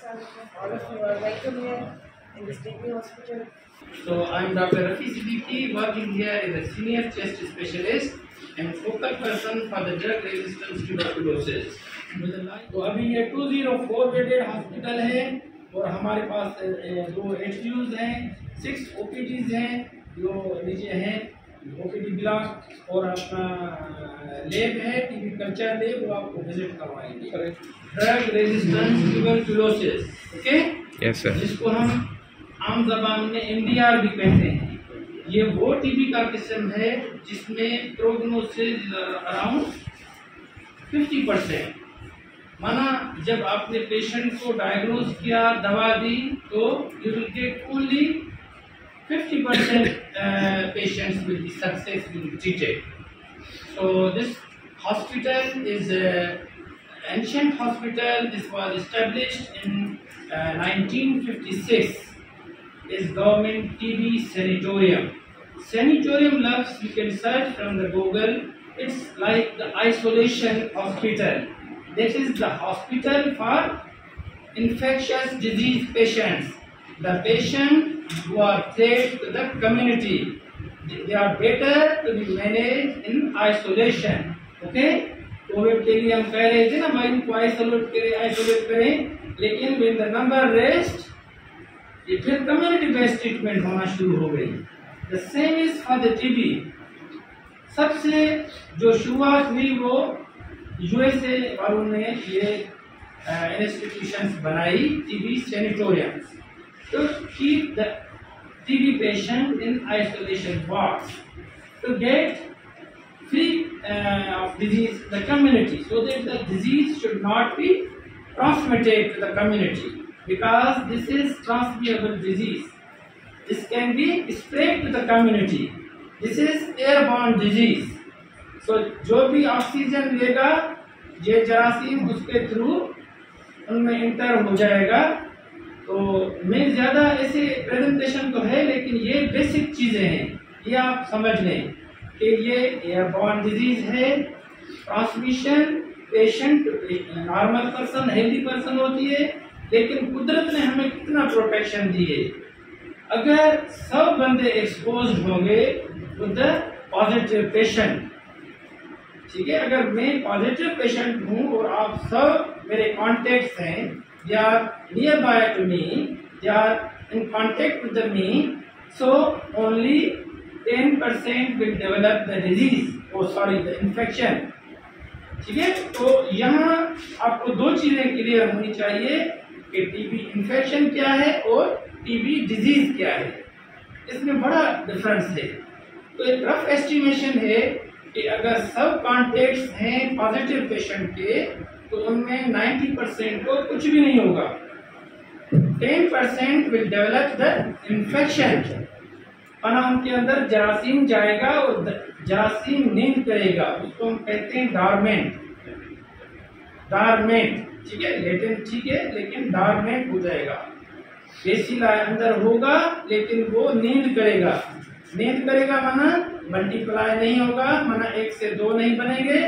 All of you are welcome here in this TB hospital. So I'm Dr. Rafi Siddiqui, working here as a senior chest specialist and focal person for the drug resistant tuberculosis. तो अभी ये 204 bedded hospital है और हमारे पास 2 HDUs हैं, 6 OPDs हैं जो नीचे हैं, OPD ब्लॉक और अपना लैब है, टीबी कल्चर लैब, वो आपको विजिट करवाएंगे। Drug resistance tuberculosis, okay, yes sir, जिसको हम आम जबान में MDR भी कहते हैं। ये वो टीबी का किस्म है जिसमें प्रोग्नोसिस अराउंड 50%। माना जब आपने पेशेंट को डायग्नोज किया, दवा दी, तो you will get only 50% patients will be successfully treated. So this hospital is an ancient hospital. This was established in 1956. Is government TB sanatorium. Sanatorium labs, you can search from the Google. It's like the isolation hospital. This is the hospital for infectious disease patients. The patients who are threat to the community, they are better to be managed in isolation. Okay? Covid के लिए हम कह रहे थे ना भाई, इनको isolate करें, लेकिन when the number raised, ये फिर कम्युनिटी बेस्ड ट्रीटमेंट होना शुरू हो गई। The same is for the TB. सबसे जो शुरुआत हुई वो USA वालों ने ये इंस्टीट्यूशंस बनाई, TB सैनिटोरियम्स, to keep the TB patient in isolation wards, to get free of disease the community, so that the disease should not be transmitted to the community, because this is transmissible disease. This can be spread to the community. This is airborne disease. So जो भी oxygen लेगा, ये जरासीम उसके through उनमें inter हो जाएगा। तो मैं ज़्यादा ऐसे प्रेजेंटेशन तो है, लेकिन ये बेसिक चीज़ें हैं, ये आप समझ लें कि ये एयरबॉर्न डिजीज है। Transmission patient normal person, healthy person होती है, लेकिन कुदरत ने हमें कितना प्रोटेक्शन दी है। अगर 100 बंदे एक्सपोज होंगे विद द पॉजिटिव पेशेंट, ठीक है, अगर मैं पॉजिटिव पेशेंट हूँ और आप सब मेरे कॉन्टेक्ट्स हैं, they are nearby to me, they are in contact with me, so only 10% will develop the disease, the infection. ठीक है, तो यहाँ आपको 2 चीजें क्लियर होनी चाहिए कि टीबी इन्फेक्शन क्या है और टीबी डिजीज क्या है, इसमें बड़ा डिफरेंस है। तो एक रफ एस्टिमेशन है कि अगर सब कॉन्टेक्ट्स हैं पॉजिटिव पेशेंट के, तो उनमें 90% को कुछ भी नहीं होगा, 10% विल डेवलप द इन्फेक्शन, और उनके अंदर जरासीम जाएगा और जरासीम नींद करेगा, उसको हम कहते हैं डॉर्मेंट, ठीक है, लेटेंट ठीक है, लेकिन डॉर्मेंट हो जाएगा। बेसिला अंदर होगा, लेकिन वो नींद करेगा माना मल्टीप्लाई नहीं होगा, माना 1 से 2 नहीं बनेंगे,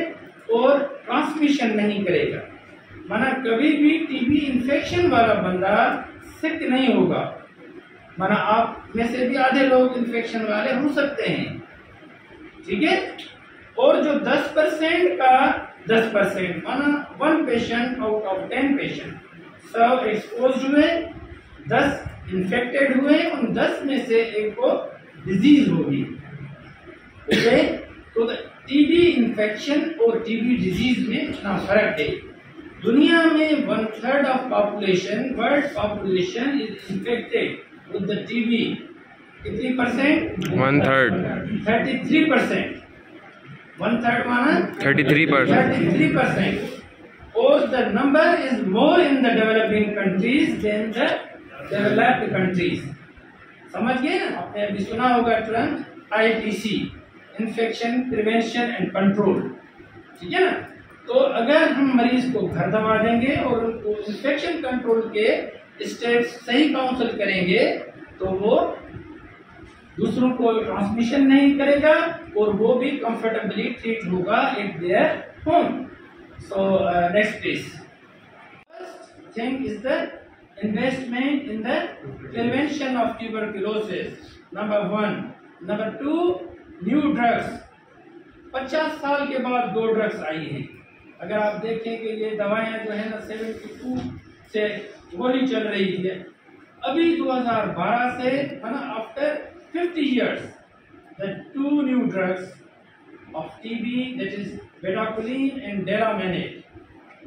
और ट्रांसमिशन नहीं करेगा, माना कभी भी टीबी इन्फेक्शन वाला बंदा सिक नहीं होगा। माना आप में से भी आधे लोग इन्फेक्शन वाले हो सकते हैं, ठीक है। और जो 10% का 10%, माना 1 पेशेंट आउट ऑफ 10 पेशेंट, सब एक्सपोज हुए, 10 इन्फेक्टेड हुए, उन 10 में से एक को डिजीज होगी। ओके, तो टीबी इन्फेक्शन और टीबी डिजीज में इतना फर्क है। दुनिया में 1/3 of population, world population is infected with the TB. कितनी परसेंट? 1/3, 33%। 1/3 माना 33%। और the number is more in the developing countries than the developed countries. समझ गए ना? आपने अभी सुना होगा term IPC, infection prevention and control, ठीक है ना। तो अगर हम मरीज को घर दवा देंगे और उनको इन्फेक्शन कंट्रोल के स्टेप्स सही काउंसिल करेंगे, तो वो दूसरों को ट्रांसमिशन नहीं करेगा और वो भी कंफर्टेबली ट्रीट होगा eight their home. So next please. First thing is the investment in the prevention of tuberculosis, number 1. Number 2, new drugs. 50 साल के बाद 2 ड्रग्स आई हैं। अगर आप देखें कि ये दवाएं जो है ना 72 से गोली चल रही है, अभी 2012 से है ना, after 50 years the 2 new drugs of TB, that is bedaquiline and delamanid,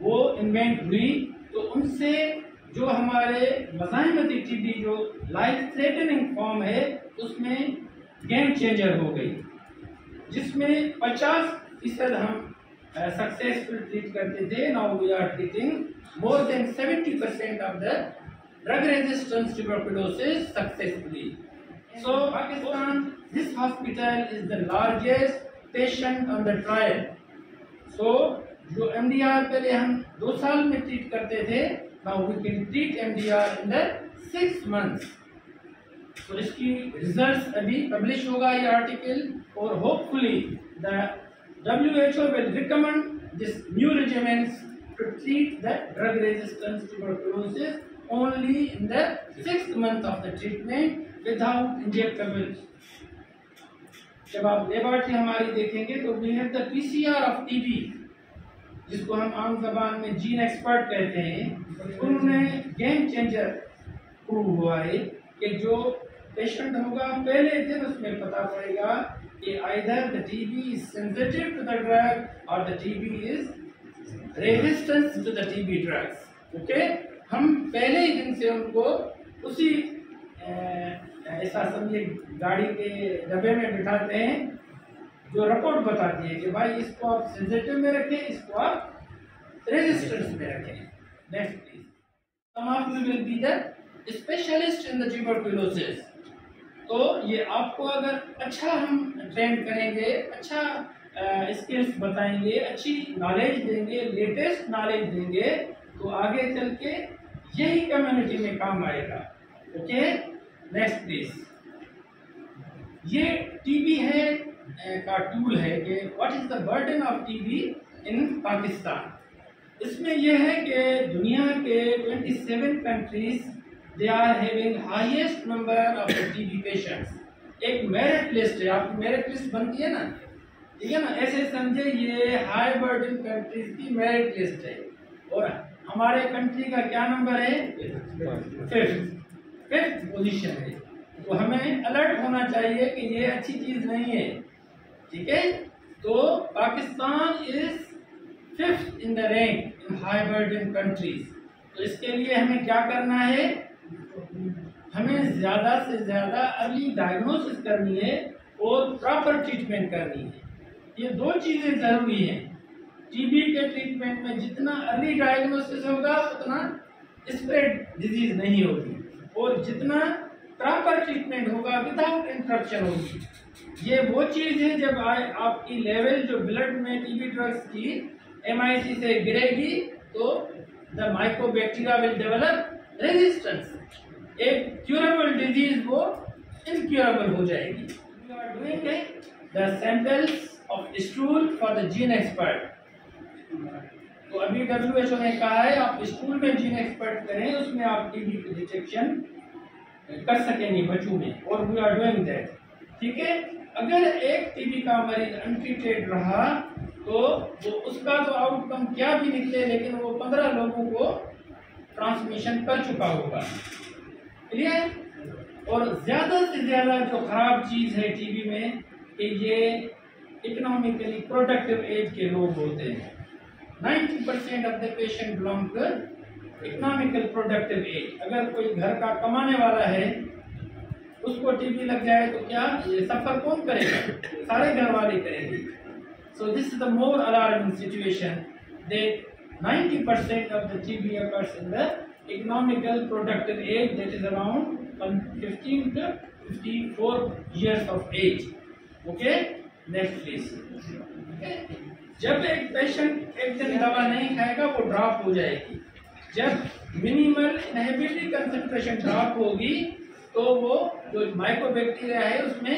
वो इन्वेंट हुई। तो उनसे जो हमारे मज़ाहिमती टीबी जो लाइफ थ्रेटनिंग फॉर्म है उसमें गेम चेंजर हो गई, जिसमें 50% हम सक्सेसफुल ट्रीट करते थे। Now we are treating more than 70% of the drug resistance tuberculosis successfully. So Pakistan, this hospital is the largest patient on the trial. So जो MDR पहले हम 2 साल में ट्रीट करते थे, now we can treat MDR in the 6 months। तो इसकी results अभी पब्लिश होगा ये आर्टिकल, और hopefully the WHO will recommend this new regimens to treat the drug resistant tuberculosis only in the 6th month of the treatment without injectables। जब आप laboratory हमारी देखेंगे तो we have the PCR of TB, जिसको हम आम जबान में जीन एक्सपर्ट कहते हैं। उन्होंने गेम चेंजर प्रूव हुआ है कि जो पेशेंट होगा पहले दिन उसमें पता पड़ेगा कि either the TB is sensitive to the drug or the TB is resistant to the TB drugs। Okay, हम पहले ही दिन से उनको उसी ऐसा समझिए गाड़ी के डब्बे में बिठाते हैं जो रिपोर्ट बताती है कि भाई इसको आप सेंसिटिव में रखें, इसको आप रेजिस्टेंस में रखें। Next please. Some of you will be the specialist in the tuberculosis. तो ये आपको अगर अच्छा हम ट्रेन करेंगे, अच्छा स्किल्स बताएंगे, अच्छी नॉलेज देंगे, लेटेस्ट नॉलेज देंगे, तो आगे चल के यही कम्युनिटी में काम आएगा। Okay, next please. ये टीबी है का टूल है कि what is the burden of TB in Pakistan. इसमें यह है कि दुनिया के 27 countries they are having highest number of TB patients. एक मेरिट लिस्ट है, आपकी मेरिट लिस्ट बनती है ना, ठीक है ना, ऐसे समझे ये हाई बर्डन कंट्रीज की मेरिट लिस्ट है, और हमारे कंट्री का क्या नंबर है? 5th पोजीशन है। तो हमें अलर्ट होना चाहिए कि ये अच्छी चीज नहीं है, ठीक है। तो Pakistan is 5th in the rank in high burden countries. तो इसके लिए हमें क्या करना है? हमें ज्यादा से ज्यादा अर्ली डायग्नोसिस करनी है और प्रॉपर ट्रीटमेंट करनी है। ये 2 चीजें जरूरी हैं। टीबी के ट्रीटमेंट में जितना अर्ली डायग्नोसिस होगा उतना स्प्रेड डिजीज नहीं होगी, और जितना प्रॉपर ट्रीटमेंट होगा विदाउट इंटरप्शन होगी। ये वो चीज है जब आपकी लेवल जो ब्लड में टीबी ड्रग्स की MIC से गिरेगी तो the mycobacteria will develop resistance. एक क्यूरेबल डिजीज वो इनक्यूरेबल हो जाएगी। We are doing the samples of stool for the gene expert. तो अभी WHO ने कहा है आप स्कूल में जीन एक्सपर्ट करें, उसमें आप टीबी की डिटेक्शन कर सकेंगे बच्चों में, और वी आर डूइंग दैट, ठीक है। अगर एक टीबी का मरीज अनट्रीटेड रहा तो वो उसका तो आउटकम क्या भी निकले, लेकिन वो 15 लोगों को ट्रांसमिशन कर चुका होगा, क्लियर। और ज्यादा से ज्यादा जो खराब चीज है टीबी में कि ये इकोनॉमिकली प्रोडक्टिव एज के लोग होते हैं। 90% of the patient belong to economical productive age. अगर कोई घर का कमाने वाला है उसको टीबी लग जाए तो क्या ये सफर कौन करेगा? सारे घर वाले करेंगे। So this is the more alarming situation that 90% of the TB occurs in the economical productive age, that is around 15 to 54 years of age. Okay, next please. Okay. जब एक पेशेंट एक दिन दवा नहीं खाएगा वो ड्रॉप हो जाएगी। जब मिनिमल इनहिबिटरी कंसंट्रेशन ड्रॉप होगी तो वो जो माइकोबैक्टीरिया है उसमें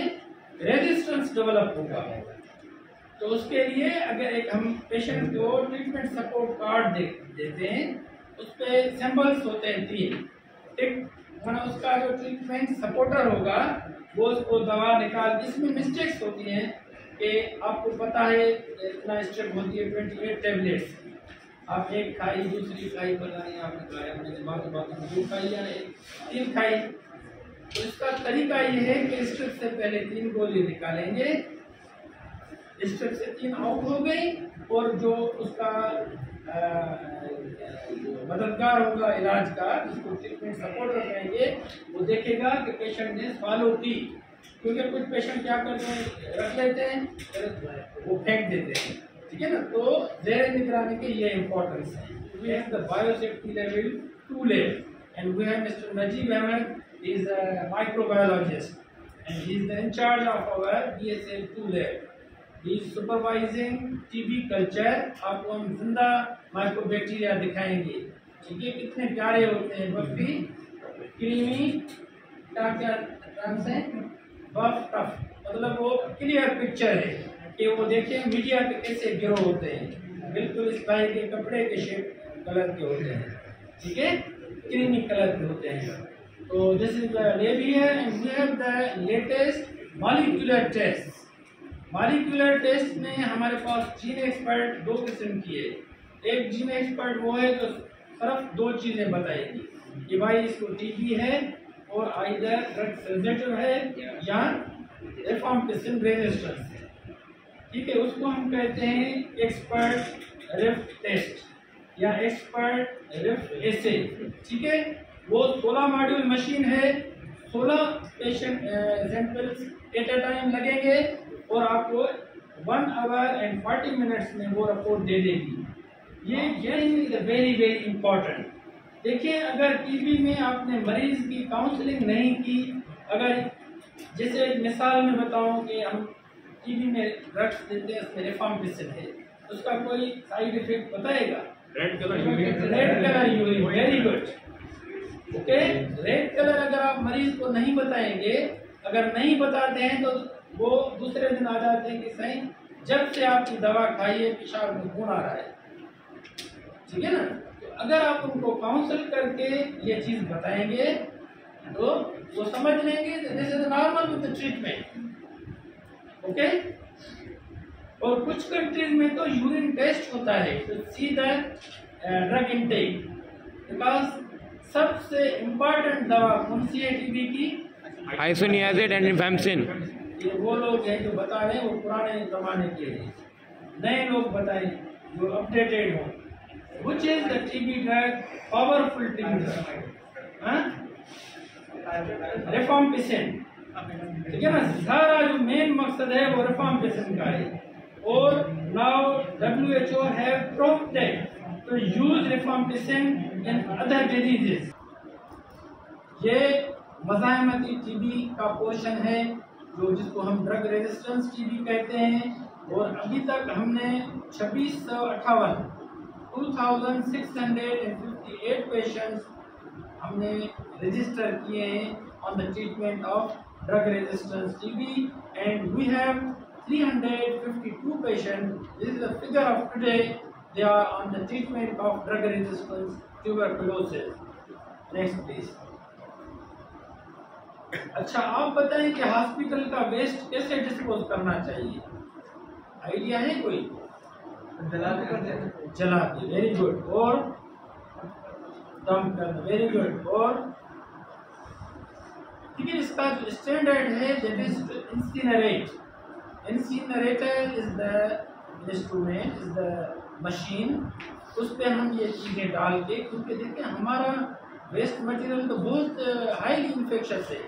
रेजिस्टेंस डेवलप होगा। तो उसके लिए अगर एक हम पेशेंट को ट्रीटमेंट सपोर्ट कार्ड देते हैं, उस पर सिंबल्स होते हैं 3, एक मतलब उसका जो ट्रीटमेंट सपोर्टर होगा वो उसको दवा निकाल, इसमें मिस्टेक्स होती हैं कि आपको पता है इतना स्टेप होती है 28 टैबलेट्स, आप एक खाई दूसरी खाई, पता नहीं आपने खाया मैंने बात में 2 खाई या 3 खाई। तो इसका तरीका ये है कि स्टेप से पहले 3 गोली निकालेंगे, स्टेप से 3 आउट हो गई, और जो उसका मददगार होगा इलाज का, जिसको ट्रीटमेंट सपोर्टर कहेंगे, वो देखेगा कि पेशेंट ने फॉलो की। क्योंकि कुछ पेशेंट क्या करते हैं, रख लेते हैं फिर वो फेंक देते हैं, ठीक है ना। तो ज़ेर निगरानी के ये इम्पोर्टेंस है। We have the biosafety level 2 level and we have mister Najeeb Ahmed is a microbiologist and he is the incharge of our BSL 2 level. He is supervising TB culture. आपको हम जिंदा माइक्रोबैक्टीरिया दिखाएंगे, ठीक है, कितने प्यारे होते हैं, बफी क्रीमी, क्या टर्म्स हैं, बफ टफ, मतलब वो क्लियर पिक्चर है कि वो देखें मीडिया के कैसे ग्रो होते हैं, बिल्कुल इस भाई के कपड़े के शेप कलर के होते हैं, ठीक है, क्रीमी कलर के होते हैं। तो दिस इज द लेबी है and we have the latest molecular test. Molecular test में हमारे पास जीन एक्सपर्ट 2 किस्म की है। एक जीन एक्सपर्ट वो है जो सिर्फ 2 चीज़ें बताएगी कि भाई इसको TB है और आइदर ड्रग सेंसिटिव है या रिफॉर्मेशन रेजिस्टेंस है, ठीक है। उसको हम कहते हैं एक्सपर्ट रिफ्ट टेस्ट या एक्सपर्ट रिफ्ट एसे, ठीक है। वो 16 मॉड्यूल मशीन है, 16 patient samples at a time लगेंगे और आपको 1 आवर एंड 40 मिनट्स में वो रिपोर्ट दे देगी। ये इज वेरी वेरी इंपॉर्टेंट। देखिए, अगर TB में आपने मरीज की काउंसलिंग नहीं की, अगर जैसे मिसाल में बताऊं कि हम TB में ड्रग्स देते हैं, उसमें रिफॉर्मेशन है, उसका कोई साइड इफेक्ट बताएगा? Red colour urine, very good, okay. Red colour अगर आप मरीज को नहीं बताएंगे, अगर नहीं बताते हैं तो वो दूसरे दिन आ जाते हैं कि सही जब से आपकी दवा खाई है पेशाब में खून आ रहा है, ठीक है ना। तो अगर आप उनको काउंसल करके ये चीज़ बताएंगे तो वो समझ लेंगे this is normal with the treatment, okay. और कुछ कंट्रीज में तो यूरिन टेस्ट होता है तो see the drug intake, because सबसे इम्पोर्टेंट दवा कौन सी है TB की? Isoniazid and rifampicin. ये वो लोग हैं जो बता रहे हैं, वो पुराने जमाने के हैं, नए लोग बताएं जो अपडेटेड हो। Which is the TB drug, powerful TB drug, reformation, ठीक है ना। सारा जो मेन मकसद है वो रिफॉर्मेशन का है। और now WHO have prompted to use reformation in other diseases। ये मज़ाहमती TB का पोर्शन है जो जिसको हम ड्रग रेजिस्टेंस TB कहते हैं। और अभी तक हमने 2658 पेशेंट्स हमने रजिस्टर किए हैं on the treatment of drug resistance TB and we have 352 patients, this is the figure of today, they are on the treatment of drug resistance tuberculosis. Next please. अच्छा, आप बताएं कि हॉस्पिटल का waste कैसे dispose करना चाहिए, idea है कोई? जला के, वेरी गुड। और डंप करना, वेरी गुड। और ठीक है, इसका जो स्टैंडर्ड है that is incinerate. Incinerator is the instrument, is the machine, उस पर हम ये चीज़ें डाल के, क्योंकि देखिए हमारा वेस्ट मटेरियल तो बहुत हाईली इन्फेक्शस है।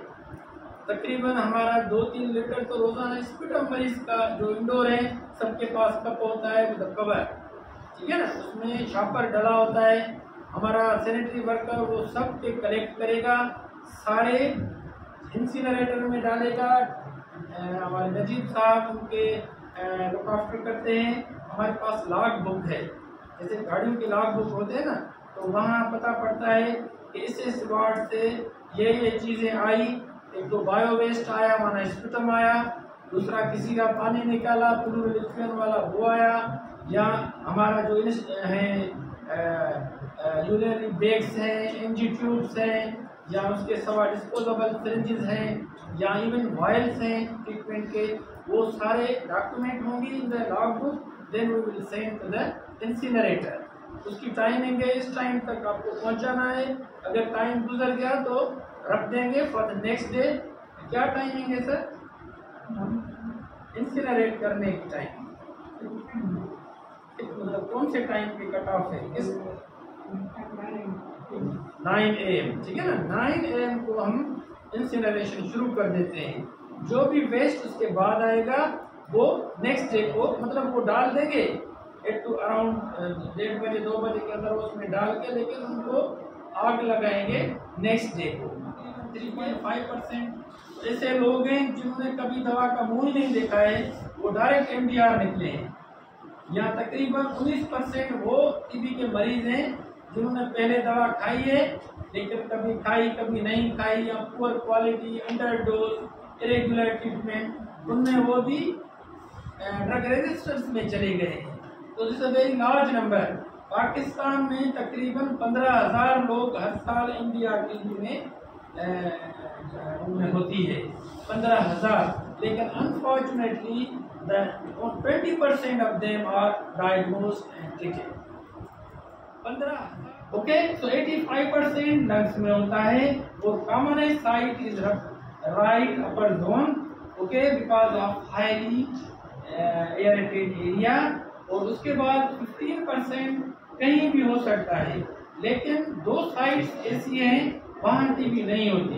तकरीबन हमारा 2-3 लीटर तो रोजाना स्पिट मरीज का जो इंडोर है सबके पास कप होता है विद कवर, ठीक है ना, उसमें शॉपर डला होता है। हमारा सैनिटरी वर्कर वो सब पे कलेक्ट करेगा, सारे इंसिनरेटर में डालेगा। हमारे नजीब साहब उनके लुक आफ्टर करते हैं। हमारे पास लॉग बुक है, जैसे गाड़ियों के लॉग बुक होते हैं ना, तो वहाँ पता पड़ता है कि इस वार्ड से ये चीज़ें आई। एक तो बायो वेस्ट आया, माना स्पिटम आया, दूसरा किसी का पानी निकाला फ्लूरोलिफेन वाला वो आया, या हमारा जो है यूरिनरी बैग्स हैं, एनजी ट्यूब्स हैं, या उसके सिवा डिस्पोजेबल सिरिंजेस हैं, या इवन वायल्स हैं ट्रीटमेंट के, वो सारे डॉक्यूमेंट होंगे in the log book. Then we will send to the incinerator. उसकी टाइमिंग है, इस टाइम तक आपको पहुंचाना है। अगर टाइम गुजर गया तो रख देंगे फॉर द नेक्स्ट डे। क्या टाइमिंग है सर? इंसिनरेट करने की टाइम मतलब कौन से टाइम पे कट ऑफ है? किस 9 AM, ठीक है ना। 9 AM को हम इंसिनरेशन शुरू कर देते हैं। जो भी वेस्ट उसके बाद आएगा वो नेक्स्ट डे को मतलब वो डाल देंगे अराउंड 1:30 बजे 2 बजे के अंदर उसमें डाल के, लेकिन उनको आग लगाएंगे नेक्स्ट डे को। 3.5% ऐसे लोग हैं जिन्होंने कभी दवा का मुंह ही नहीं देखा है, वो डायरेक्ट MDR निकले हैं। या तकरीबन 19% वो टीबी के मरीज हैं जिन्होंने पहले दवा खाई है लेकिन कभी खाई कभी नहीं खाई, या poor quality, under dose, irregular treatment, उनमें वो भी ड्रग रेजिस्टेंस में चले गए हैं। तो this a very large number. Pakistan में तकरीबन 15,000 लोग हर साल MDR टीबी में होती है, 15,000। लेकिन unfortunately 20% of them are diagnosed and treated. 15 okay. तो 85% लंग्स में होता है। वो common site is right upper zone, okay, because of highly aerated area. और उसके बाद 15% कहीं भी हो सकता है, लेकिन 2 साइट्स ऐसी हैं वहाँ टीबी नहीं होती।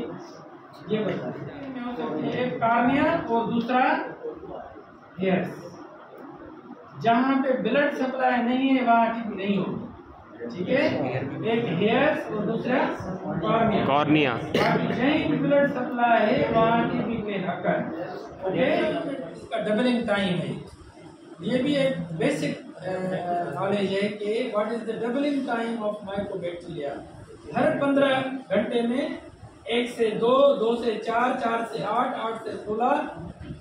ये बता दें हो सकती है, एक कार्निया और दूसरा हेयर्स। जहाँ पे ब्लड सप्लाई नहीं है वहाँ टीबी नहीं होगी, ठीक है। एक हेयर्स और दूसरा कॉर्निया। जहीं ब्लड सप्लाई है वहाँ टीबी के हक्कर, ओके। इसका डबलिंग टाइम है। ये भी एक बेसिक नॉलेज है कि what is the doubling time of mycobacteria. हर 15 घंटे में 1 से 2, 2 से 4, 4 से 8, 8 से 16,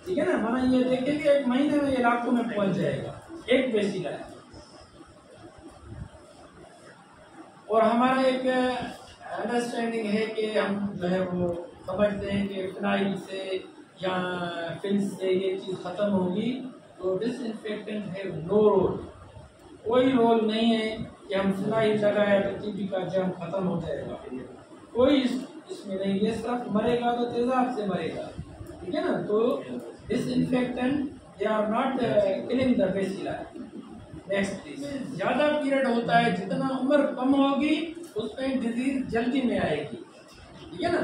ठीक है ना। माना ये देखिए कि 1 महीने में ये लाखों में पहुंच जाएगा एक बेसिला है। और हमारा एक अंडरस्टैंडिंग है कि हम जो है वो समझते हैं कि फिनाइल से या फिल्म से ये चीज़ ख़त्म होगी। तो डिसइंफेक्टेंट है नो रोल, कोई रोल नहीं है कि हम फिनाइल लगाए तो टीबी का जर्म खत्म हो जाएगा, कोई इसमें नहीं। ये सिर्फ मरेगा तो तेजाब से मरेगा, ठीक है ना। तो disinfectant they are not killing the bacilli. Next please. ज़्यादा पीरियड होता है, जितना उम्र कम होगी उसमें डिजीज जल्दी में आएगी, ठीक है ना।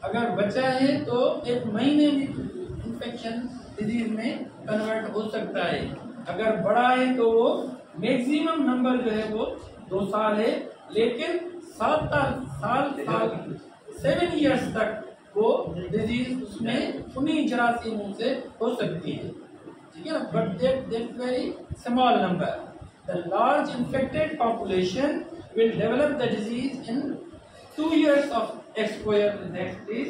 अगर बच्चा है तो 1 महीने में इन्फेक्शन डिजीज में कन्वर्ट हो सकता है। अगर बड़ा है तो वो मैक्सिमम नंबर जो है वो 2 साल है, लेकिन 7 ईयर्स तक वो डिजीज उसमें उन्हीं जरासीमों से हो सकती है, ठीक है ना। But that very small number. The large infected population will develop the disease in 2 years of exposure. Next please.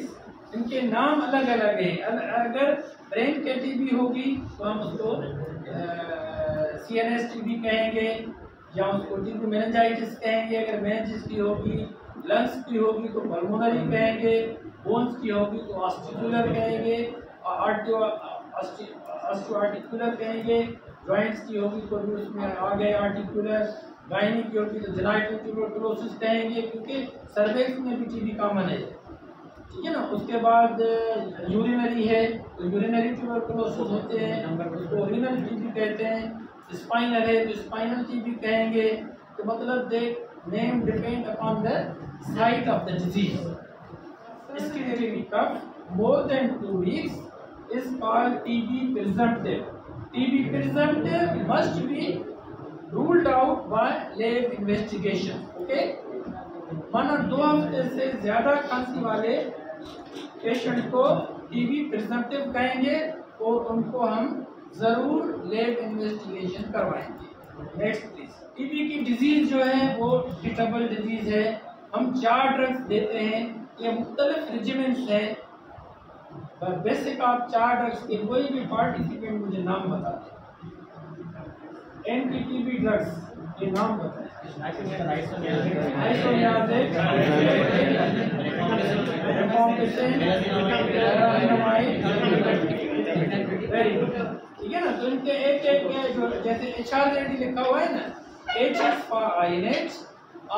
इनके नाम अलग अलग है। अगर ब्रेन के टीबी होगी तो हम उसको CNS टीबी कहेंगे, या उसको टीबी मेनिंजाइटिस कहेंगे। अगर मेनिंजाइटिस की होगी, लंग्स की होगी तो पल्मोनरी कहेंगे, बोन्स की होगी तो ऑस्टिकुलर कहेंगे, ऑस्टियोआर्टिकुलर कहेंगे। जॉइंट्स की होगी तो भी उसमें आ गए आर्टिकुलर। गायनी की होगी तो जेनाइटल ट्यूबरकुलोसिस कहेंगे, क्योंकि सर्वेक्स में भी टीबी कॉमन है, ठीक है ना। उसके बाद यूरिनरी है तो यूरिनरी ट्यूबरकुलोसिस होते हैं, उसको रीनल टीबी कहते हैं। स्पाइनल है तो स्पाइनल टीबी कहेंगे। तो मतलब they name depend upon the site of the disease. Respiratory cough more than 2 weeks is called TB presumptive. TB presumptive must be ruled out by lab investigation. Okay? माना 2 हफ्ते से ज्यादा खांसी वाले पेशेंट को टीबी प्रिजम्पटिव कहेंगे और उनको हम जरूर लैब इन्वेस्टिगेशन करवाएंगे। Next please. टीबी की डिजीज जो है वो ट्रीटेबल डिजीज है। हम 4 ड्रग्स देते हैं। ये मुख्तलिफ रिजिमेंट्स है। बेसिक आप 4 ड्रग्स के कोई भी पार्टिसिपेंट मुझे नाम बता दें। एंटी टीबी ड्रग्स, ये नाम बताएं। Isoniazid, reformation, very good. ठीक है ना। तो इनके एक एक जो जैसे HRZD लिखा हुआ है ना, H is for iron,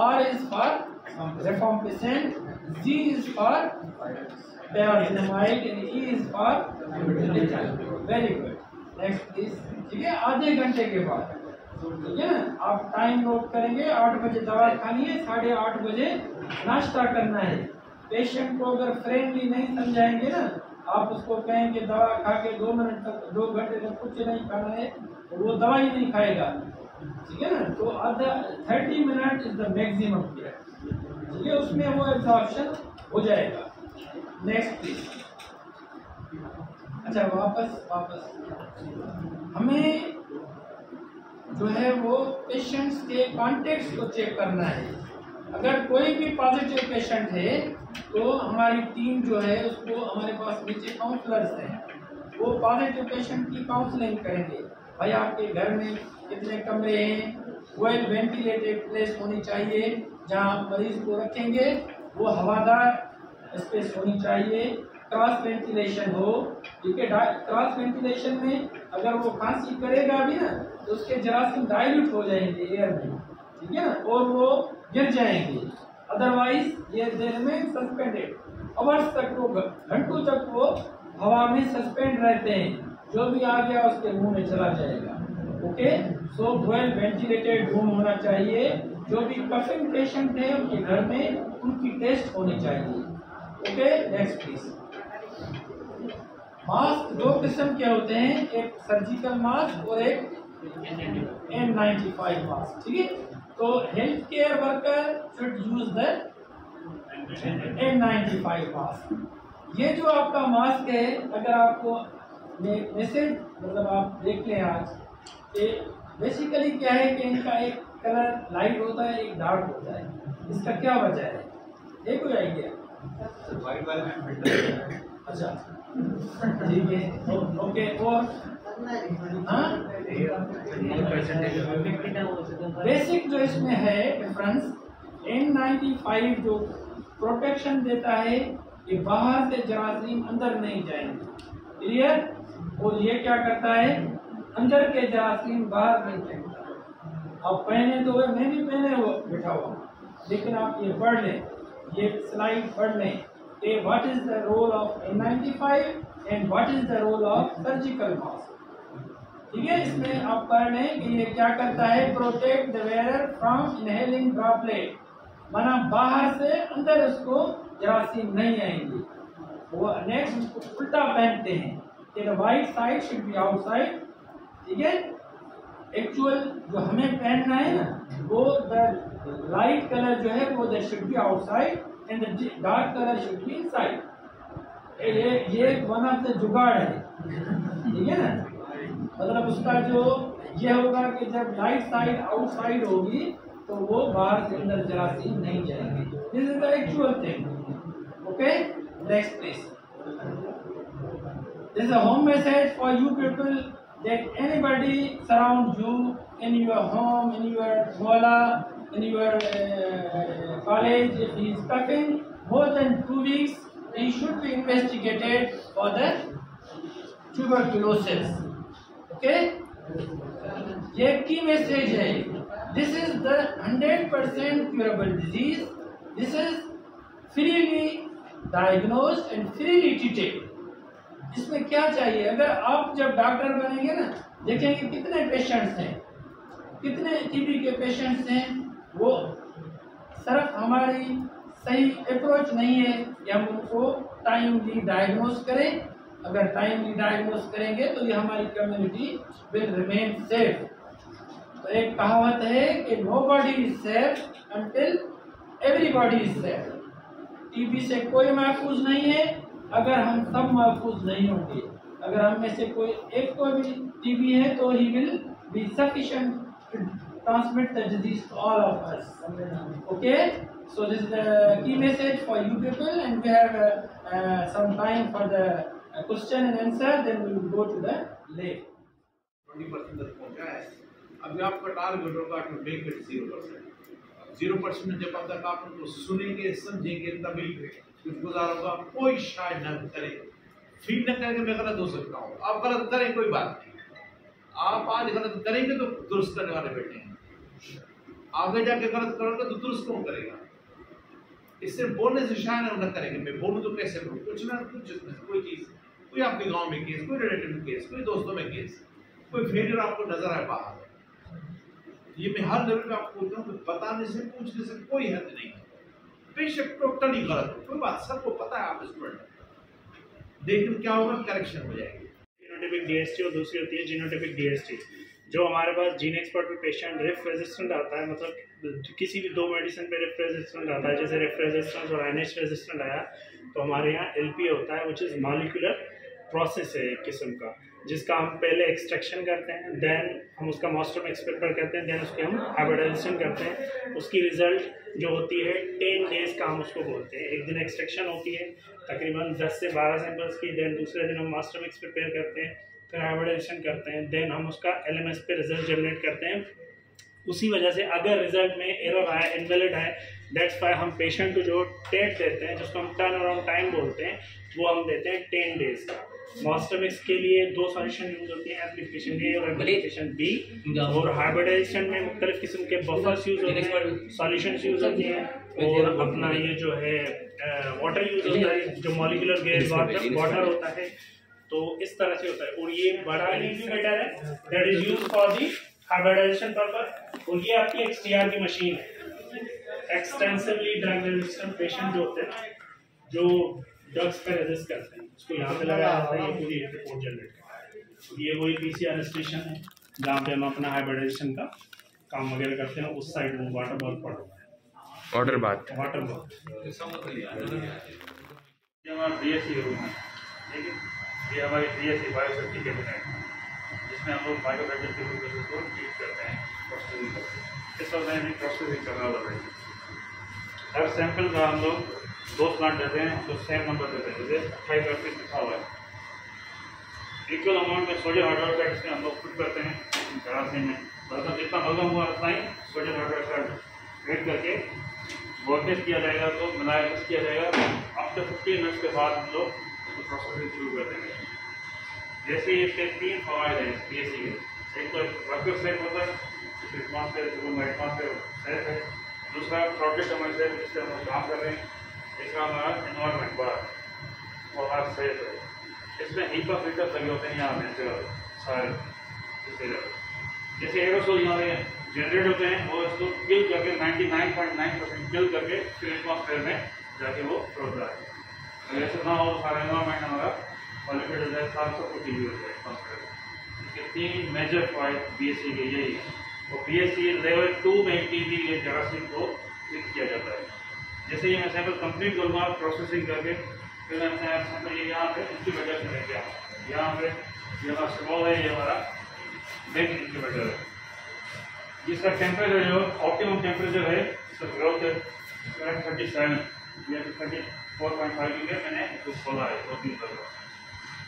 R is for rifampicin, G is for pyrazinamide and E is for very good. Next please. ठीक है, आधे घंटे के बाद, ठीक है ना, आप टाइम नोट करेंगे। 8 बजे दवा खानी है, 8:30 बजे नाश्ता करना है। पेशेंट को अगर फ्रेंडली नहीं समझाएंगे ना, आप उसको कहेंगे दवा खा के 2 मिनट तक 2 घंटे तक कुछ नहीं खाना है, तो वो दवा ही नहीं खाएगा। ठीक है ना। तो आधा 30 minute is the maximum period. ठीक है, उसमें वो एब्जॉर्प्शन हो जाएगा। Next please. अच्छा, वापस हमें जो है वो पेशेंट्स के कॉन्टेक्ट को चेक करना है। अगर कोई भी पॉजिटिव पेशेंट है तो हमारी टीम जो है उसको, हमारे पास नीचे काउंसलर्स हैं, वो पॉजिटिव पेशेंट की काउंसलिंग करेंगे। भाई आपके घर में कितने कमरे हैं, वेल वेंटिलेटेड प्लेस होनी चाहिए, जहां आप मरीज को रखेंगे वो हवादार स्पेस होनी चाहिए, क्रॉस वेंटिलेशन हो। ठीक है, क्रॉस वेंटिलेशन में अगर वो खांसी करेगा भी ना तो उसके जरासीम डाइल्यूट हो जाएंगे एयर में। ठीक है ना, और वो गिर जाएंगे। अदरवाइज ये देर में सस्पेंडेड आवर्स तक, वो घंटों तक वो हवा में सस्पेंड रहते हैं, जो भी आ गया उसके मुंह में चला जाएगा। Okay, so well ventilated room होना चाहिए। जो भी कफिंग पेशेंट है उनके घर में उनकी टेस्ट होनी चाहिए। Okay, next please. मास्क 2 किस्म के होते हैं, एक सर्जिकल मास्क और एक N95 मास्क। ठीक है, तो health care worker should use the N95 mask. ये जो आपका मास्क है, अगर आपको मैसेज मतलब आप देख लें आज, बेसिकली क्या है कि इनका एक कलर लाइट होता है, एक डार्क होता है। इसका क्या वजह है, ये कोई आइडिया? अच्छा, ठीक है, ओके। और बेसिक जो इसमें है डिफरेंस, N95 जो प्रोटेक्शन देता है कि बाहर से जरासीम अंदर नहीं जाएंगे, क्लियर। और ये क्या करता है, अंदर के जरासीम बाहर नहीं फेंकता। आप पहने तो मैं भी पहने वो बैठा हुआ, लेकिन आप ये पढ़ लें, ये स्लाइड पढ़ लें कि what is the role of N95 and what is the role of surgical mask. ठीक है, इसमें आप पढ़ लें कि ये क्या करता है, protect the wearer from inhaling droplet, माना बाहर से अंदर उसको जरासीम नहीं आएंगे। वो नेक्स्ट उल्टा पहनते हैं कि the white side should be outside. ठीक है, एक्चुअल जो हमें पहनना है ना, वो द लाइट कलर जो है वो that should be outside and the dark colour should be inside. ये वन ऑफ द जुगाड़ है। ठीक है ना, मतलब उसका जो ये होगा कि जब लाइट साइड आउटसाइड होगी तो वो बाहर से अंदर जरासीम नहीं जाएंगे। This is the actual thing. Okay, next please. This is a home message for you people that anybody surround you in your home, in your mola, in your college, if he is coughing more than 2 weeks, he should be investigated for the tuberculosis. Okay, ये की message है। This is the 100% curable disease. This is freely diagnosed and freely treated. इसमें क्या चाहिए, अगर आप जब doctor बनेंगे ना, देखेंगे कितने पेशेंट्स हैं, कितने टीबी के पेशेंट्स हैं। वो सिर्फ हमारी सही अप्रोच नहीं है कि हम उनको टाइमली डायग्नोस करें। अगर टाइमली डायग्नोस करेंगे तो ये हमारी कम्युनिटी विल रिमेन सेफ। तो एक कहावत है कि nobody is safe until everybody is safe. TB से कोई महफूज नहीं है अगर हम सब महफूज नहीं होंगे। अगर हम में से कोई एक को भी टीबी है तो he will be sufficient to transmit the disease to all of us. Okay, so this is the key message for you people, and we have some time for the question and answer, then we will go to the lab. 20% तक पहुंचा है। अभी आपका target होगा to make it 0%। 0% में जब तक आप उनको सुनेंगे समझेंगे तभी कुछ गुजार होगा। कोई शायद न करे, फील न करें कि मैं गलत हो सकता हूँ। आप गलत करें कोई बात नहीं, आप आज गलत करेंगे तो दुरुस्त करने वाले बैठे हैं, आगे जाके गलत करोगे तो दुरुस्त कौन करेगा? इससे बोलने से शायद न करेंगे, मैं बोलूँ तो कैसे बोलूँ, कुछ ना कुछ कोई चीज़, कोई आपके गांव में केस, कोई रिलेटिव में केस, कोई दोस्तों में केस, कोई फेलियर आपको नजर आए बाहर। ये मैं हर लेवल पे आपको बोलता हूँ, बताने से पूछने से कोई हद नहीं, बेशक टोटली गलत हो कोई बात, सबको पता है आप स्टूडेंट, लेकिन क्या होगा, करेक्शन हो जाएगी। जीनोटाइपिक डीएसटी और दूसरी होती है जीनोटाइपिक डीएसटी। जो हमारे पास जीन एक्सपर्ट पे पेशेंट रिफ रेजिस्टेंट आता है, मतलब किसी भी 2 मेडिसिन पे रिफ रेजिस्टेंट आता है, जैसे रिफ रेजिस्टेंस और एनएच रेजिस्टेंट आया, तो हमारे यहाँ एलपी होता है, विच इज़ मॉलिक्यूलर प्रोसेस है एक किस्म का, जिसका हम पहले एक्सट्रैक्शन करते हैं, देन हम उसका मॉस्टर एक्सपेक्टर करते हैं, देन उसके हम हाइब्रिडाइजेशन करते हैं। उसकी रिजल्ट जो होती है 10 डेज़ का हम उसको बोलते हैं। एक दिन एक्सट्रैक्शन होती है तकरीबन 10 से 12 सैंपल्स की, देन दूसरे दिन हम मास्टर मिक्स प्रिपेयर करते हैं, फिर हाइब्रिडाइजेशन करते हैं, देन हम उसका एलएमएस पे रिजल्ट जनरेट करते हैं। उसी वजह से अगर रिजल्ट में एरर आया, इनवैलिड है, दैट्स वाई हम पेशेंट को जो टेट देते हैं, जिसको हम टर्न अराउंड टाइम बोलते हैं, वो हम देते हैं 10 डेज़ का। मास्टर मिक्स के लिए 2 सॉल्यूशन यूज होती हैं, एप्लीकेशन ए और एप्लीकेशन बी, और हाइब्रिडाइजेशन में मुख्तलिफ किस्म के बफर्स यूज होते हैं, सॉल्यूशंस यूज होती हैं, और अपना ये जो है वाटर यूज होता है, जो मॉलिक्यूलर गैस वाटर होता है। तो इस तरह से होता है, और ये बड़ा इन्क्यूबेटर है that is used for the hybridisation purpose. और ये आपकी एक्सटीआर की मशीन है, एक्सटेंसिवली ड्रग रेजिस्टेंट पेशेंट जो होते हैं, जो ड्रग्स पे रेजिस्ट करते हैं, उसको यहाँ पे लगाया जाता है, ये पूरी रिपोर्ट जनरेट करता है। ये वही पीसीआर स्टेशन है जहाँ पे हम अपना हाइब्रिडाइजेशन का काम वगैरह करते हैं। उस साइड में वाटर बॉल पड़ा हुआ है, वाटर बाथ। वाटर बॉल ये हमारा बीएससी रूम है, ठीक है। ये हमारी बीएससी बायोसेफ्टी कैबिनेट है, जिसमें हम लोग बायोमेट्रिक केसेस को ट्रीट करते हैं, प्रोसेसिंग करते हैं। इस वक्त मैं प्रोसेसिंग कर रहा था। हर सैंपल का हम लोग 2 प्लांट देते हैं, तो सेम नंबर देते हैं, जैसे 28 लिखा हुआ है। इक्वल अमाउंट में सोडियम हाइड्रोक्साइड इसमें हम लोग पुट करते हैं करासी में, मतलब जितना बलगम हुआ उतना ही सोडियम हाइड्रोक्साइड ऐड करके वॉटेज किया जाएगा, तो मिलाया मिक्स किया जाएगा। आफ्टर 15 मिनट्स के बाद हम लोग प्रोसेसिंग शुरू कर देंगे। जैसे इसके 3 फवायद हैं बीएससी के, एक तो वर्कर सेफ होता है, रिस्पॉन्स सेफ है, दूसरा प्रोडक्ट हमारे जिससे हम काम कर रहे हैं, तीसरा हमारा एनवायरमेंट बड़ा और हर सेफ है। इसमें हीपर फिल्टर लगे होते हैं यहाँ नेचुरल सारे, इसी तरह जैसे एरोसोल यहाँ पे जनरेट होते हैं, वो इसको किल करके 99.9% किल करके फिर एटमॉस्फेयर में जाके वो छोड़ता है। अगर ऐसे ना हो तो सारा एनवायरमेंट हमारा पॉल्यूटेड हो जाए, साफ सब कुछ यूज हो जाए एटमॉस्फेयर। इसके 3 मेजर पॉइंट बीएससी के यही है। और बीएससी लेवल 2 में टीबी के जरासीम को ट्रीट किया जाता है। जैसे ही मैं सैंपल कंप्लीट करूँगा प्रोसेसिंग करके, फिर मैं सैंपल ये यहाँ पे इंक्यूबेटर से लेके आऊँ। यहाँ पे ये हमारा स्मॉल है, ये हमारा बिग इंक्यूबेटर है। जिसका टेम्परेचर जो ऑप्टिमम टेम्परेचर है, इसका ग्रोथ है 37 या 34.5 के लिए मैंने इसको खोला है 2-3 बार।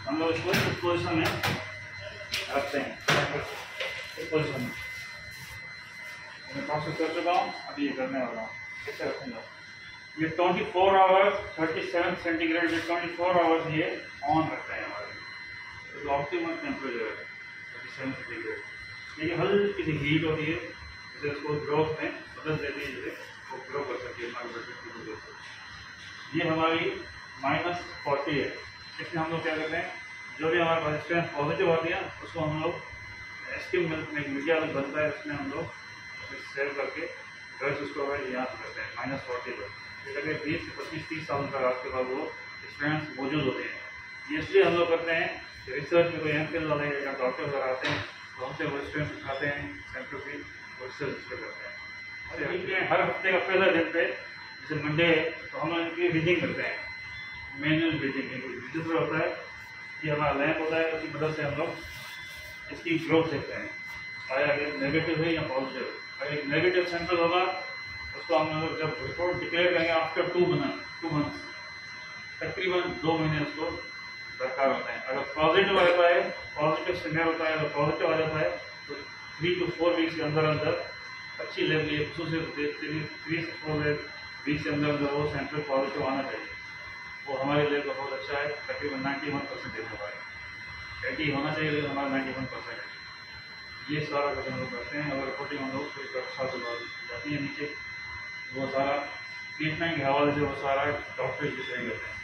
हम लोग इसको इस पोजिशन में रखते हैं, इस पोजिशन में मैं प्रोसेस कर चुका हूँ, अभी ये करने वाला हूँ। कैसे रखूँगा ये 24 आवर्स 37 सेंटीग्रेड, ये 24 आवर्स ये ऑन रखते हैं हमारे, तो ऑप्टिमम टेम्परेचर है 37 सेंटीग्रेड। ये हल्की सी हीट होती है, जैसे उसको ग्रोथ में बदल देती है, जैसे वो ग्रो कर सकती है हमारे बच्चे की। ये हमारी -40 है। इसमें हम लोग क्या करते हैं, जो भी हमारे पास स्ट्रेंथ पॉजिटिव होती है उसको हम लोग स्किम मिल्क में मीडिया में बनता है, उसमें हम लोग सेव करके ड्रग्स उसको यहाँ करते हैं -40 पर। अगर 20 से 25-30 साल तक आपके पास वो स्ट्रेंथ मौजूद होते हैं। ये इसलिए हम लोग करते हैं, रिसर्च में कोई एमफिल वाले या डॉक्टर वगैरह आते हैं तो हमसे वो स्ट्रेंथ सिखाते हैं, सेंटर भी रिसर्च करते हैं। हर हफ्ते का पहला दिन पे जैसे मंडे है तो हम इनकी रीडिंग करते हैं, मैनुअल रीडिंग। रजिस्टर होता है, ये हमारा लैब होता है, उसकी मदद से हम लोग इसकी ग्रोथ देखते हैं, आया ये नेगेटिव है या पॉजिटिव। अगर एक नेगेटिव सैंपल होगा उसको हम लोग जब रिपोर्ट डिक्लेयर करेंगे आफ्टर 2 मंथ्स, तकरीबन 2 महीने उसको दरकार होता है। अगर पॉजिटिव आता है, पॉजिटिव सिग्नल होता है, अगर पॉजिटिव आ जाता है तो 3 to 4 वीक्स के अंदर अंदर अच्छी लेवल है, खसूस 3 वीक से अंदर वो सेंट्रल पॉजिटिव आना चाहिए। वो हमारे लिए तो बहुत अच्छा है, तकरीबन 91% देने वाले 80 होना चाहिए, लेकिन हमारा 91% है। ये सारा कदम हम लोग करते हैं। और रिपोर्टिंग हम लोग कोई साथ जाती है नीचे, वो सारा ट्रीटमेंट के हवाले से वो सारा डॉक्टर डिसाइड करते हैं।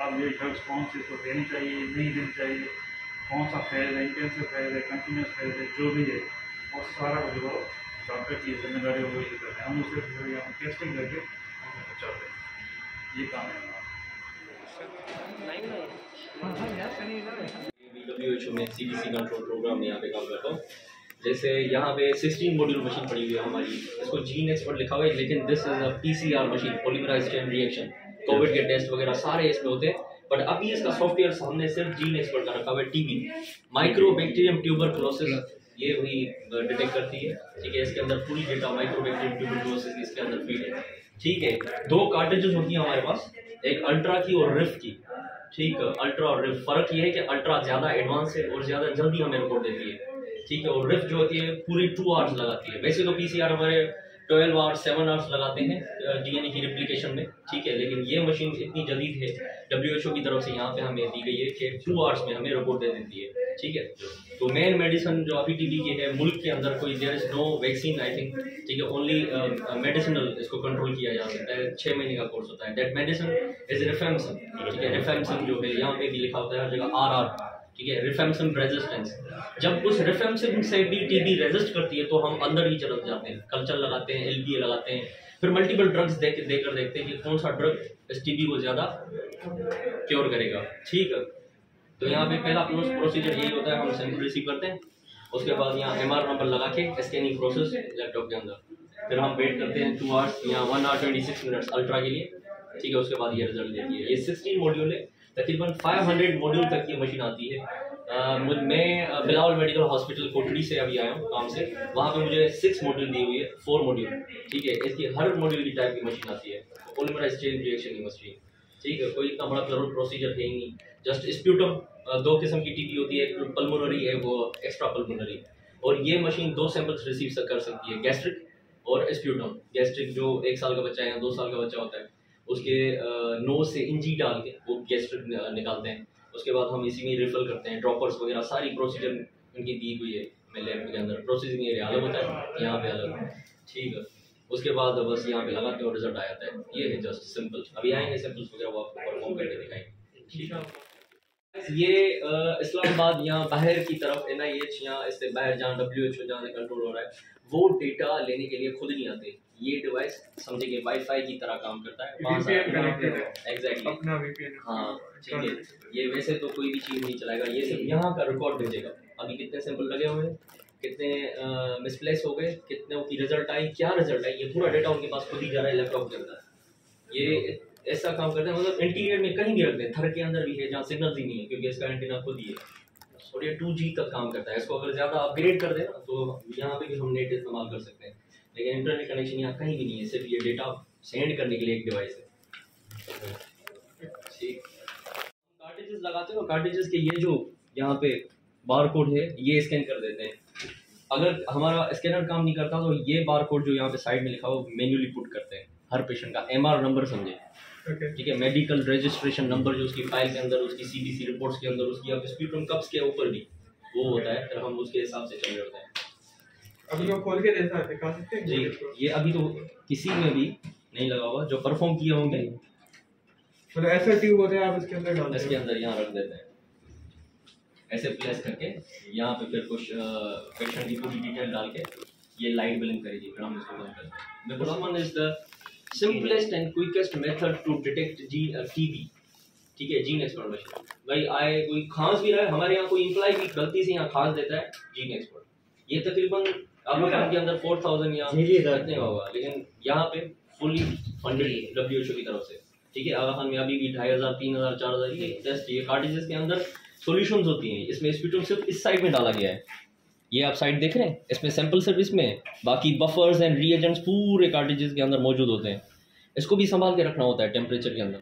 अब ये ड्रग्स कौन सी इसको देनी चाहिए, नहीं देनी चाहिए, कौन सा फेज है, इंटेंसिव फेज है, कंटिन्यूस फेज है, जो भी है वो सारा कुछ वो डॉक्टर की जिम्मेदारी वो ये करते हैं। हम उसे हम टेस्टिंग करके हम पहुँचाते हैं। ये काम है हमारा। WHO में CDC कंट्रोल प्रोग्राम में यहाँ पे काम करता हूँ। जैसे यहाँ पे 16 मॉड्यूल मशीन पड़ी हुई है हमारी, इसको जीन एक्सपर्ट लिखा हुआ है, लेकिन this is a PCR machine, polymerized chain reaction. COVID के टेस्ट वगैरह सारे इसमें होते हैं, बट अभी इसका सॉफ्टवेयर हमने सिर्फ जीन एक्सपर्ट का रखा हुआ है। TB माइक्रोबैक्टीरियम ट्यूबरकुलोसिस ये भी डिटेक्ट करती है, ठीक है। इसके अंदर पूरी डेटा माइक्रोबैक्टीरियम ट्यूबरकुलोसिस इसके अंदर फीड है, ठीक है। 2 कार्ट्रिजेस होती हैं हमारे पास, एक अल्ट्रा की और रिफ की, ठीक है। अल्ट्रा और रिफ, फर्क ये है कि अल्ट्रा ज़्यादा एडवांस है और ज़्यादा जल्दी हमें रिपोर्ट देती है, ठीक है। और रिफ जो होती है पूरी 2 आवर्स लगाती है। वैसे तो PCR हमारे 12 आवर्स 7 आवर्स लगाते हैं DNA की रिप्लिकेशन में, ठीक है। लेकिन ये मशीन इतनी जदीद है WHO की तरफ से यहाँ पे हमें दी गई है कि 2 आवर्स में हमें रिपोर्ट दे देती है, ठीक है। तो मेन मेडिसिन जो अभी TB की है, मुल्क के अंदर कोई there is no vaccine I think, ठीक है। ओनली मेडिसिनल इसको कंट्रोल किया जा सकता है, 6 महीने का कोर्स होता है। दैट मेडिसिन इज रिफेम्पसन, ठीक है। रिफेम्पसन जो है यहाँ पे भी लिखा होता है हर जगह RR, ठीक है। रिफेम्पसन रेजिस्टेंस, जब उस रिफेम्पसन से भी TB रेजिस्ट करती है तो हम अंदर ही चले जाते हैं, कल्चर लगाते हैं, LBA लगाते हैं, फिर मल्टीपल ड्रग्स देकर देखते हैं कि कौन सा ड्रग इस TB को ज़्यादा क्योर करेगा, ठीक है। तो यहाँ पे पहला प्रोसीजर यही होता है, हम सैंपल रिसीव करते हैं, उसके बाद यहाँ MR नंबर लगा के स्कैनिंग प्रोसेस लैपटॉप के अंदर, फिर हम वेट करते हैं 2 आवर्स या 1 आवर 26 मिनट्स अल्ट्रा के लिए, ठीक है। उसके बाद ये रिजल्ट देती है। ये 16 मॉड्यूल है, तकरीबन 500 मॉड्यूल तक ये मशीन आती है। मैं बिलावल मेडिकल हॉस्पिटल कोटड़ी से अभी आया हूँ काम से, वहाँ पे मुझे 6 मॉड्यूल दी हुई है, 4 मॉड्यूल, ठीक है। इसकी हर मॉड्यूल की टाइप की मशीन आती है, पॉलीमराइज्ड चेन रिएक्शन की मशीन, ठीक है। कोई इतना बड़ा प्रोसीजर है ही नहीं, जस्ट स्प्यूटम 2 किस्म की TB होती है, एक पल्मोनरी है, वो एक्स्ट्रा पल्मोनरी, और ये मशीन 2 सैंपल्स रिसीव कर सकती है, गैस्ट्रिक और स्प्यूटम। गैस्ट्रिक जो 1 साल का बच्चा है या 2 साल का बच्चा होता है, उसके नोज से इंजी डाल के वो गैस्ट्रिक निकालते हैं। उसके बाद हम इसी में रिफल करते हैं, ड्रॉपर्स वगैरह सारी प्रोसीजर उनकी दी हुई है मेरे लैब के अंदर। प्रोसेसिंग एरिया अलग होता है, यहाँ पे अलग, ठीक है। उसके बाद बस यहाँ पे लगाते हैं और रिजल्ट आ जाता है। ये है जस्ट सिंपल। अभी आएंगे सैंपल्स वगैरह वो आपको परफॉर्म करके दिखाएंगे, ठीक है। ये इस्लामाबाद यहाँ बाहर की तरफ NIH यहाँ इससे बाहर जहाँ WHO जहाँ से कंट्रोल हो रहा है, वो डेटा लेने के लिए खुद नहीं आते। ये डिवाइस समझे कि वाईफाई की तरह काम करता है, एग्जैक्टली अपना VPN, हाँ ठीक है। ये वैसे तो कोई भी चीज़ नहीं चलाएगा, ये सिर्फ यहाँ का रिकॉर्ड भेजेगा। अभी कितने सैंपल लगे हुए हैं, कितने मिसप्लेस हो गए, कितने की रिजल्ट आई, क्या रिजल्ट आई, ये पूरा डेटा उनके पास खुद ही जा रहा है लैपटॉप के अंदर। ये ऐसा काम करते हैं, मतलब इंटीरियर में कहीं भी रख दें, थर के अंदर भी है जहाँ सिग्नल ही नहीं है, क्योंकि इसका एंटीना खुद ही है और ये 2G तक काम करता है। इसको अगर ज़्यादा अपग्रेड कर दें ना तो यहाँ पे भी हम नेट इस्तेमाल कर सकते हैं, लेकिन इंटरनेट कनेक्शन यहाँ कहीं भी नहीं है, सिर्फ ये डेटा सेंड करने के लिए एक डिवाइस है, ठीक। कार्ट्रिजेस लगाते हो, कार्ट्रिजेस के ये जो यहाँ पे बार कोड है ये स्कैन कर देते हैं। अगर हमारा स्कैनर काम नहीं करता तो ये बार कोड जो यहाँ पे साइड में लिखा हो मैन्युअली पुट करते हैं हर पेशेंट का MR नंबर समझे, ठीक है। मेडिकल रजिस्ट्रेशन नंबर जो उसकी फाइल के अंदर, उसकी CBC रिपोर्ट्स के अंदर, उसकी अब स्प्यूटम कप्स के ऊपर भी वो होता है, फिर हम उसके हिसाब से चल रहे होते हैं। अभी वो खोल के दिखा सकते हैं जी, ये अभी तो किसी में भी नहीं लगा हुआ, जो परफॉर्म किए होंगे मतलब ऐसा ट्यूब होता है, आप इसके अंदर डालते हैं, इसके अंदर यहाँ रख देते हैं ऐसे प्लेस करके, यहाँ पे फिर कुछ पेशेंट की पूरी डिटेल डाल के ये लाइट ब्लिंक करेगी, फिर हम इसको बंद करते हैं। मेप्रोसमन is the simplest and quickest method to detect TB, ठीक है। जीन एक्सपर्ट मशीन, भाई आए कोई खांस भी रहा है, हमारे यहाँ कोई इम्प्लाई भी गलती से यहाँ खांस देता है, जीन एक्सपर्ट। ये तकरीबन आगा खान के अंदर 4000 या इतने होगा, लेकिन यहाँ पे फुली फंडेड WHO की तरफ से, ठीक है। आगा खान में अभी भी 2500, 3000, 4000 ये टेस्ट, ये कार्ट्रिजेस के अंदर सॉल्यूशंस होती हैं। इसमें स्प्यूटम सिर्फ इस साइड में डाला गया है, ये आप साइड देख रहे हैं, इसमें सैंपल सिर्फ इसमें है, बाकी बफर्स एंड रिएजेंट्स पूरे कार्ट्रिजेस के अंदर मौजूद होते हैं। इसको भी संभाल के रखना होता है टेम्परेचर के अंदर।